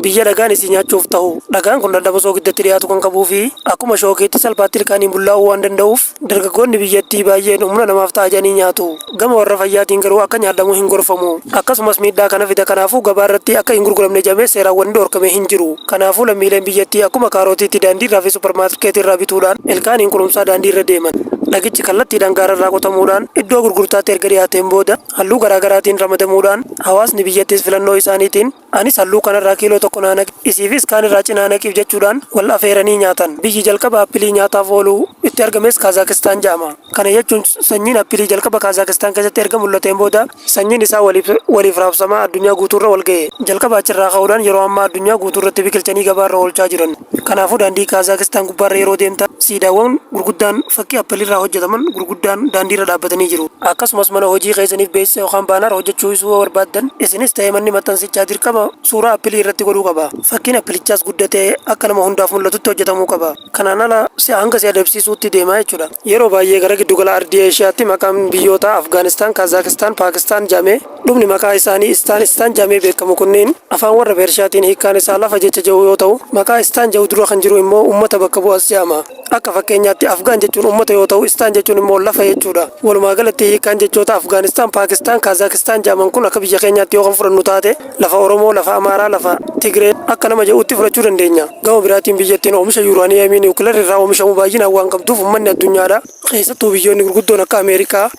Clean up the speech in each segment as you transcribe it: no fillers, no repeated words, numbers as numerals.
biyya dhagaan isii nyaachuuf ta'u. Dhagaan kun dadhaboo soogiddaatti dhiyaatu kan qabuu fi akkuma shookeetti salphaatti ilkaaniin bullaa'uu waan danda'uuf dargaggoonni biyyattii baay'een humna namaaf ta'a jedhanii nyaatu. Gama warra fayyaatiin garuu akka nyaadhamu hin gorfamu. Akkasumas miidhaa kana fida kanaafuu gabaa irratti akka hin gurguramne jedhamee seeraawwan dhorkamee hin jiru. Kanaafuu lammiileen biyyattii akkuma kaarootiitti daandii irraa fi suuparmaarkeetii irraa bituudhaan ilkaaniin kunuunsaa daandii irra deeman. Dhagichi kallattiidhaan gaararraa qotamuudhaan iddoo gurgurtaatti erga dhiyaateen booda halluu garaagaraatiin ramadamuudhaan hawaasni biyyattiis filannoo isaaniitiin anis halluu kanarraa kiiloo tokko naa naqi isiifis kaanirraa cinaa naqiif jechuudhaan wal afeeranii nyaatan. Biyyi jalqaba appilii nyaataaf oolu itti argames Kaazakistaan jedhama. Kana jechuun sanyiin appilii jalqaba Kaazakistaan keessatti erga mul'ateen booda sanyiin isaa waliif raabsamaa addunyaa guutuurra wal ga'e. Jalqaba achirraa ka'uudhaan yeroo ammaa addunyaa guutuurratti biqilchanii gabaarra oolchaa jiran. Kanaafuu daandii Kaazakistaan gubbaarra yeroo deemtan siidaawwan gurguddaan fakkii appiliirraa hojjetaman gurguddaan daandiirra dhaabbatanii jiru. Akkasumas mana hojii keessaniif beeksisa yookaan baanaar hojjechuu isuu barbaaddan isinis ta'ee manni maxxansichaa dirqama suuraa appilii irratti godhuu qaba. Fakkiin appilichaas guddatee akka nama hundaaf mul'atutti hojjetamuu qaba. Kanaan ala hanga si adabsiisuutti deemaa jechuudha. Yeroo baay'ee gara giddugala ardii Eeshiyaatti maqaan biyyoota Afgaanistaan, Kaazakistaan, Paakistaan jedhamee dhumni maqaa isaanii Istaan jedhamee beekamu kunneen afaan warra Persiyaatiin hiikkaan isaa lafa jecha jedhu yoo ta'u maqaa Istaan jedhu dura kan jiru immoo uummata bakka bu'as jedhama. Akka fakkeenyaatti Afgaan jechuun uummata yoo ta'u Istaan jechuun immoo lafa jechuudha. Walumaa galatti hiikkaan jechoota Afgaanistaan, Paakistaan, Kaazakistaan jedhaman kun akka biyya keenyaatti yoo kan fudhannu taate lafa Oromoo, lafa Amaaraa, lafa Tigree akka nama jedhutti fudhachuu dandeenya. Gama biraatiin biyyattiin oomisha yuuraaniyeemii niwukileer irraa oomishamu baay'inaan waan qabduuf uummanni addunyaadha. Keessattuu biyyoonni gurguddoon akka Ameerikaa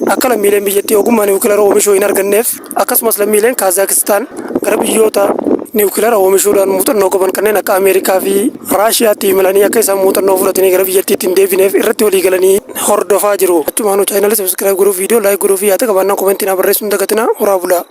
akka lammiileen biyyattii ogummaa niwukileer oomishuu hin arganneef akkasumas lammiileen Kaazakistaan gara biyyoota niwukileer oomishuudhaan muuxannoo qaban kanneen akka Ameerikaa fi Raashiyaatti imalanii akka isaan muuxannoo fudhatanii gara biyyattiitti hin deebineef irratti walii galanii hordofaa jiru. Achumaanuu chaayinaala sabiskiraayib godhuu, viidiyoo laayik godhuu fi yaada qabaannaa komentiin barreessuu hin dagatinaa. Horaa bulaa.